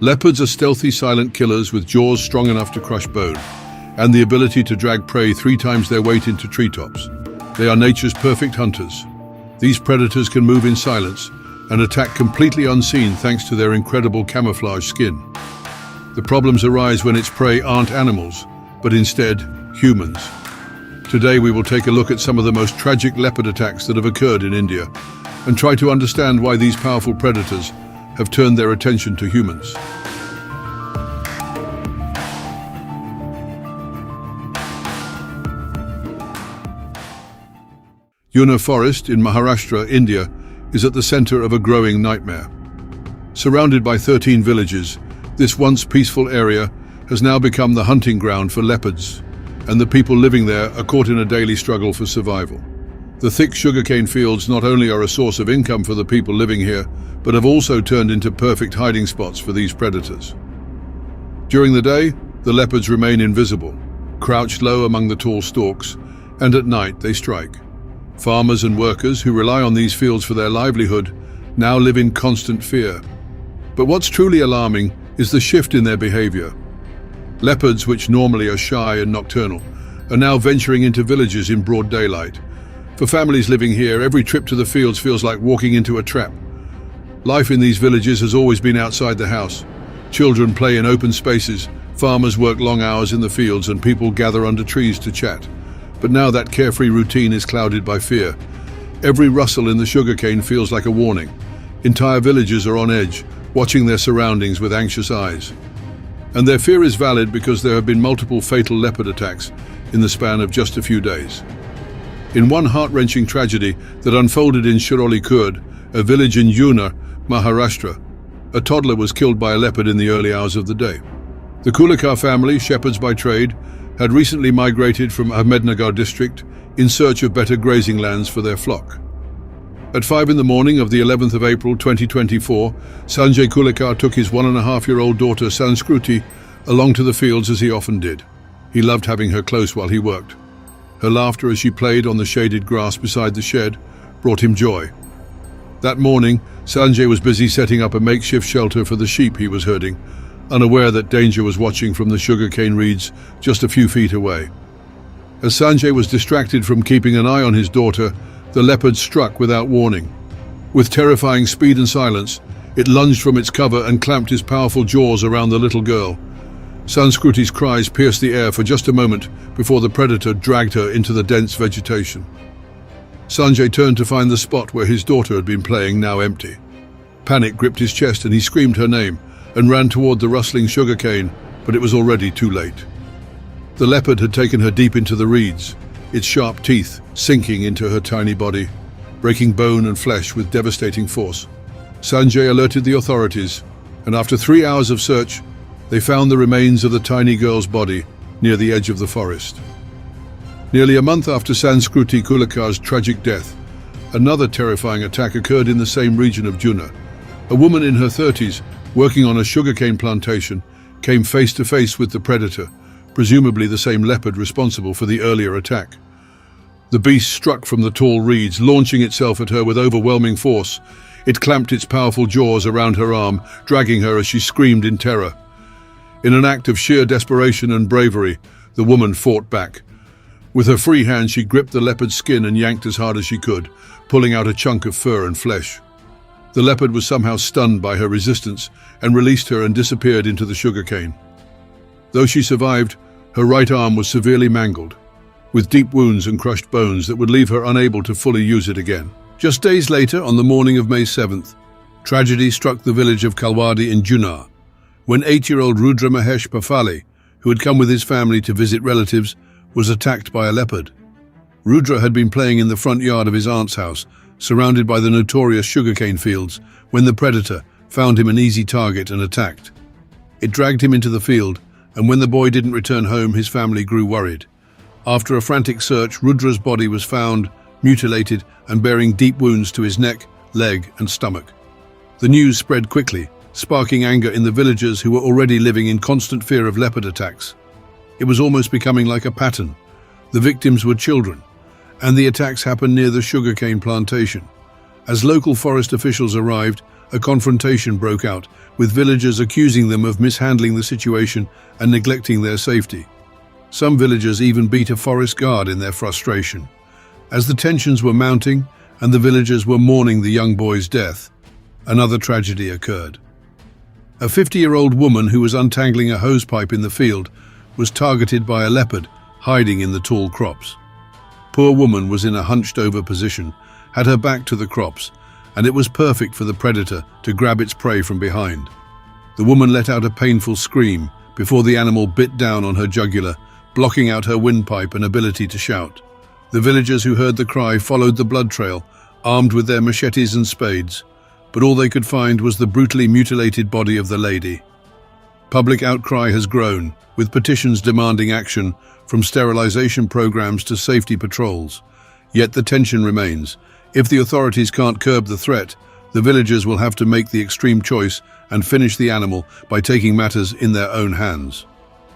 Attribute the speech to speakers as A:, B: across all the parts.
A: Leopards are stealthy, silent killers with jaws strong enough to crush bone, and the ability to drag prey 3 times their weight into treetops. They are nature's perfect hunters. These predators can move in silence and attack completely unseen thanks to their incredible camouflage skin. The problems arise when its prey aren't animals, but instead humans. Today we will take a look at some of the most tragic leopard attacks that have occurred in India and try to understand why these powerful predators have turned their attention to humans. Una Forest in Maharashtra, India, is at the center of a growing nightmare. Surrounded by 13 villages, this once peaceful area has now become the hunting ground for leopards, and the people living there are caught in a daily struggle for survival. The thick sugarcane fields not only are a source of income for the people living here, but have also turned into perfect hiding spots for these predators. During the day, the leopards remain invisible, crouched low among the tall stalks, and at night they strike. Farmers and workers who rely on these fields for their livelihood now live in constant fear. But what's truly alarming is the shift in their behavior. Leopards, which normally are shy and nocturnal, are now venturing into villages in broad daylight. For families living here, every trip to the fields feels like walking into a trap. Life in these villages has always been outside the house. Children play in open spaces, farmers work long hours in the fields, and people gather under trees to chat. But now that carefree routine is clouded by fear. Every rustle in the sugarcane feels like a warning. Entire villages are on edge, watching their surroundings with anxious eyes. And their fear is valid because there have been multiple fatal leopard attacks in the span of just a few days. In one heart-wrenching tragedy that unfolded in Shiroli Kurd, a village in Una, Maharashtra, a toddler was killed by a leopard in the early hours of the day. The Kulekar family, shepherds by trade, had recently migrated from Ahmednagar district in search of better grazing lands for their flock. At 5 in the morning of the 11th of April 2024, Sanjay Kulekar took his 1.5-year-old daughter Sanskruti along to the fields as he often did. He loved having her close while he worked. Her laughter as she played on the shaded grass beside the shed brought him joy. That morning, Sanjay was busy setting up a makeshift shelter for the sheep he was herding, unaware that danger was watching from the sugarcane reeds just a few feet away. As Sanjay was distracted from keeping an eye on his daughter, the leopard struck without warning. With terrifying speed and silence, it lunged from its cover and clamped his powerful jaws around the little girl. Sanskruti's cries pierced the air for just a moment before the predator dragged her into the dense vegetation. Sanjay turned to find the spot where his daughter had been playing, now empty. Panic gripped his chest and he screamed her name and ran toward the rustling sugarcane, but it was already too late. The leopard had taken her deep into the reeds, its sharp teeth sinking into her tiny body, breaking bone and flesh with devastating force. Sanjay alerted the authorities, and after 3 hours of search, they found the remains of the tiny girl's body near the edge of the forest. Nearly a month after Sanskruti Kulekar's tragic death, another terrifying attack occurred in the same region of Juna. A woman in her 30s, working on a sugarcane plantation, came face to face with the predator, presumably the same leopard responsible for the earlier attack. The beast struck from the tall reeds, launching itself at her with overwhelming force. It clamped its powerful jaws around her arm, dragging her as she screamed in terror. In an act of sheer desperation and bravery, the woman fought back. With her free hand, she gripped the leopard's skin and yanked as hard as she could, pulling out a chunk of fur and flesh. The leopard was somehow stunned by her resistance and released her and disappeared into the sugarcane. Though she survived, her right arm was severely mangled, with deep wounds and crushed bones that would leave her unable to fully use it again. Just days later, on the morning of May 7th, tragedy struck the village of Kalwadi in Juna, when 8-year-old Rudra Mahesh Pafali, who had come with his family to visit relatives, was attacked by a leopard. Rudra had been playing in the front yard of his aunt's house, surrounded by the notorious sugarcane fields, when the predator found him an easy target and attacked. It dragged him into the field, and when the boy didn't return home, his family grew worried. After a frantic search, Rudra's body was found, mutilated and bearing deep wounds to his neck, leg and stomach. The news spread quickly, sparking anger in the villagers who were already living in constant fear of leopard attacks. It was almost becoming like a pattern. The victims were children, and the attacks happened near the sugarcane plantation. As local forest officials arrived, a confrontation broke out, with villagers accusing them of mishandling the situation and neglecting their safety. Some villagers even beat a forest guard in their frustration. As the tensions were mounting and the villagers were mourning the young boy's death, another tragedy occurred. A 50-year-old woman who was untangling a hosepipe in the field was targeted by a leopard hiding in the tall crops. Poor woman was in a hunched-over position, had her back to the crops, and it was perfect for the predator to grab its prey from behind. The woman let out a painful scream before the animal bit down on her jugular, blocking out her windpipe and ability to shout. The villagers who heard the cry followed the blood trail, armed with their machetes and spades, but all they could find was the brutally mutilated body of the lady. Public outcry has grown, with petitions demanding action, from sterilization programs to safety patrols. Yet the tension remains. If the authorities can't curb the threat, the villagers will have to make the extreme choice and finish the animal by taking matters in their own hands.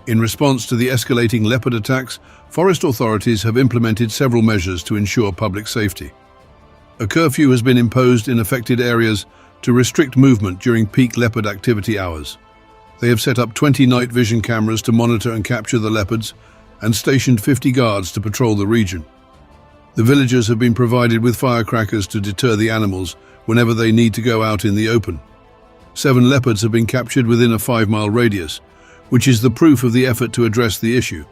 A: In response to the escalating leopard attacks, forest authorities have implemented several measures to ensure public safety. A curfew has been imposed in affected areas to restrict movement during peak leopard activity hours. They have set up 20 night vision cameras to monitor and capture the leopards and stationed 50 guards to patrol the region. The villagers have been provided with firecrackers to deter the animals whenever they need to go out in the open. 7 leopards have been captured within a 5-mile radius, which is the proof of the effort to address the issue.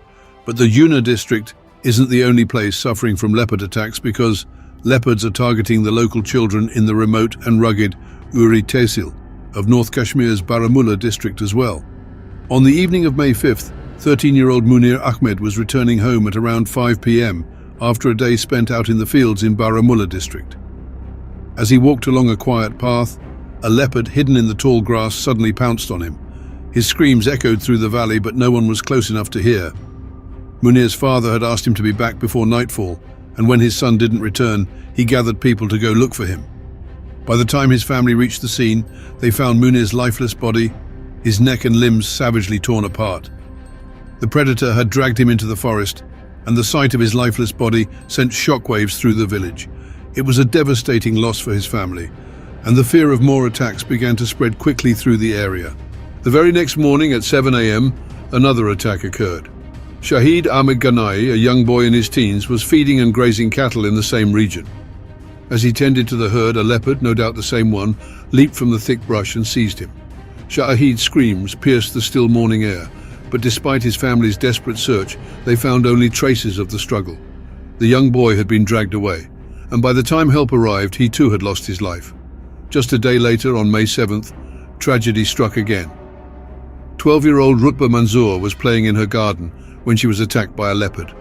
A: But the Una district isn't the only place suffering from leopard attacks, because leopards are targeting the local children in the remote and rugged Uri Tehsil of North Kashmir's Baramulla district as well. On the evening of May 5th, 13-year-old Munir Ahmed was returning home at around 5 p.m. after a day spent out in the fields in Baramulla district. As he walked along a quiet path, a leopard hidden in the tall grass suddenly pounced on him. His screams echoed through the valley, but no one was close enough to hear. Munir's father had asked him to be back before nightfall, and when his son didn't return, he gathered people to go look for him. By the time his family reached the scene, they found Munir's lifeless body, his neck and limbs savagely torn apart. The predator had dragged him into the forest, and the sight of his lifeless body sent shockwaves through the village. It was a devastating loss for his family, and the fear of more attacks began to spread quickly through the area. The very next morning at 7 a.m., another attack occurred. Shahid Ahmed Ganai, a young boy in his teens, was feeding and grazing cattle in the same region. As he tended to the herd, a leopard, no doubt the same one, leaped from the thick brush and seized him. Shahid's screams pierced the still morning air, but despite his family's desperate search, they found only traces of the struggle. The young boy had been dragged away, and by the time help arrived, he too had lost his life. Just a day later, on May 7th, tragedy struck again. 12-year-old Rutba Manzoor was playing in her garden when she was attacked by a leopard.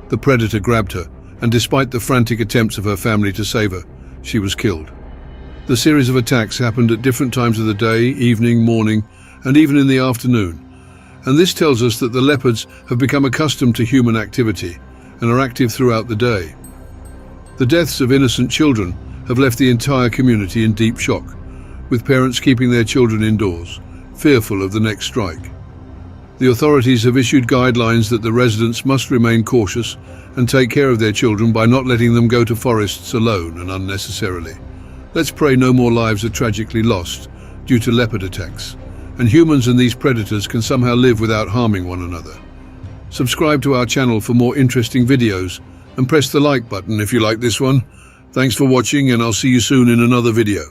A: The predator grabbed her, and despite the frantic attempts of her family to save her, she was killed. The series of attacks happened at different times of the day, evening, morning, and even in the afternoon. And this tells us that the leopards have become accustomed to human activity and are active throughout the day. The deaths of innocent children have left the entire community in deep shock, with parents keeping their children indoors, fearful of the next strike. The authorities have issued guidelines that the residents must remain cautious and take care of their children by not letting them go to forests alone and unnecessarily. Let's pray no more lives are tragically lost due to leopard attacks, and humans and these predators can somehow live without harming one another. Subscribe to our channel for more interesting videos and press the like button if you like this one. Thanks for watching, and I'll see you soon in another video.